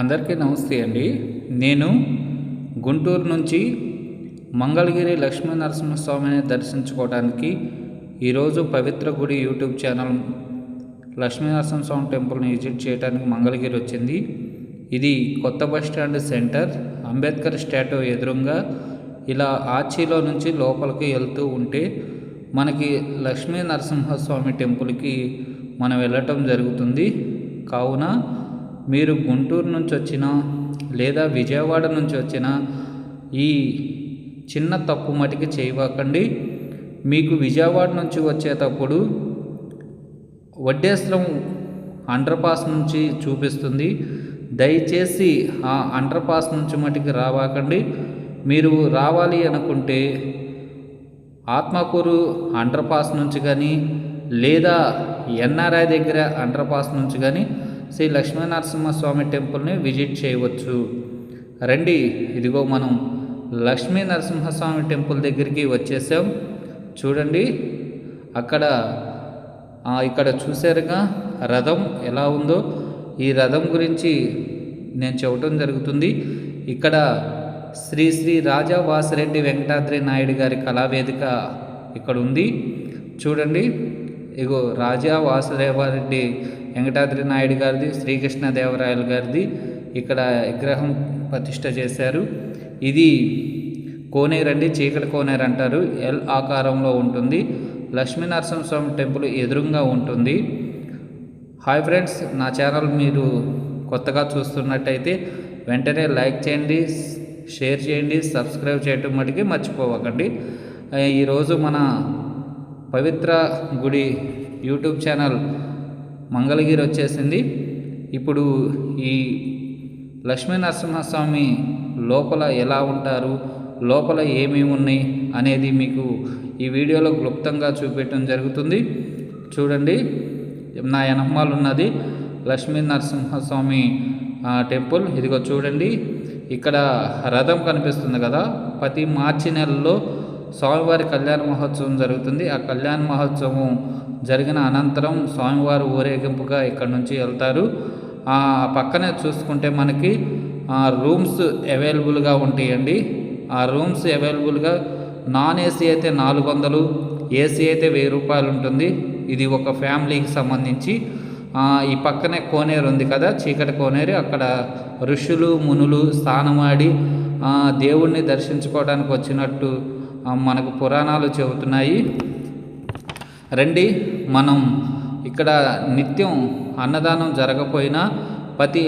అందరికీ నమస్తే అండి. నేను గుంటూరు నుంచి మంగళగిరి లక్ష్మీ నరసింహస్వామిని దర్శించుకోవడానికి ఈరోజు పవిత్ర గుడి యూట్యూబ్ ఛానల్ లక్ష్మీ నరసింహస్వామి టెంపుల్ని విజిట్ చేయడానికి మంగళగిరి వచ్చింది. ఇది కొత్త bus stand centre, Ambedkar statue ఎదురుగా ఇలా ఆర్చిలో నుంచి లోపలికి వెళ్తూ ఉంటే మనకి లక్ష్మీ నరసింహస్వామి టెంపుల్కి మనం వెళ్ళటం జరుగుతుంది. కావున మీరు గుంటూరు నుంచి వచ్చినా లేదా విజయవాడ నుంచి వచ్చినా ఈ చిన్న తప్పు మటుకి చేయవకండి. మీకు విజయవాడ నుంచి వచ్చేటప్పుడు వడ్డేశ్వరం అండర్ పాస్ నుంచి చూపిస్తుంది. దయచేసి ఆ అండర్ పాస్ నుంచి మటుకి రావకండి. మీరు రావాలి అనుకుంటే ఆత్మకూరు అండర్ పాస్ నుంచి కానీ లేదా ఎన్ఆర్ఐ దగ్గర అండర్ పాస్ నుంచి కానీ శ్రీ లక్ష్మీ నరసింహస్వామి టెంపుల్ని విజిట్ చేయవచ్చు. రండి, ఇదిగో మనం లక్ష్మీ నరసింహస్వామి టెంపుల్ దగ్గరికి వచ్చేసాం. చూడండి, ఇక్కడ చూసారుగా రథం ఎలా ఉందో. ఈ రథం గురించి నేను చెప్పడం జరుగుతుంది. ఇక్కడ శ్రీ శ్రీ రాజా వాసిరెడ్డి వెంకటాద్రి నాయుడు గారి కళావేదిక ఇక్కడ ఉంది. చూడండి, ఇగో రాజా వాసుదేవారెడ్డి వెంకటాద్రి నాయుడు గారిది, శ్రీకృష్ణదేవరాయలు గారిది ఇక్కడ విగ్రహం ప్రతిష్ట చేశారు. ఇది కోనేరు అండి, చీకటి కోనేరు అంటారు. ఎల్ ఆకారంలో ఉంటుంది. లక్ష్మీ నరసింహస్వామి టెంపుల్ ఎదురుగా ఉంటుంది. హాయ్ ఫ్రెండ్స్, నా ఛానల్ మీరు కొత్తగా చూస్తున్నట్టయితే వెంటనే లైక్ చేయండి, షేర్ చేయండి, సబ్స్క్రైబ్ చేయటం మటుకి మర్చిపోవకండి. ఈరోజు మన పవిత్ర గుడి యూట్యూబ్ ఛానల్ మంగళగిరి వచ్చేసింది. ఇప్పుడు ఈ లక్ష్మీ నరసింహస్వామి లోపల ఎలా ఉంటారు, లోపల ఏమేమి ఉన్నాయి అనేది మీకు ఈ వీడియోలో క్లుప్తంగా చూపించడం జరుగుతుంది. చూడండి, నా వెనకమాల ఉన్నది లక్ష్మీ నరసింహస్వామి టెంపుల్. ఇదిగో చూడండి, ఇక్కడ రథం కనిపిస్తుంది కదా. ప్రతి మార్చి నెలలో స్వామివారి కళ్యాణ మహోత్సవం జరుగుతుంది. ఆ కళ్యాణ మహోత్సవం జరిగిన అనంతరం స్వామివారు ఊరేగింపుగా ఇక్కడ నుంచి వెళ్తారు. ఆ పక్కనే చూసుకుంటే మనకి రూమ్స్ అవైలబుల్గా ఉంటాయండి. ఆ రూమ్స్ అవైలబుల్గా నాన్ ఏసీ అయితే 400, ఏసీ అయితే 1000 రూపాయలు ఉంటుంది. ఇది ఒక ఫ్యామిలీకి సంబంధించి. ఈ పక్కనే కోనేరు ఉంది కదా, చీకటి కోనేరు. అక్కడ ఋషులు మునులు స్నానమాడి దేవుణ్ణి దర్శించుకోవడానికి వచ్చినట్టు మనకు పురాణాలు చెబుతున్నాయి. రండి, మనం ఇక్కడ నిత్యం అన్నదానం జరగకపోయినా ప్రతి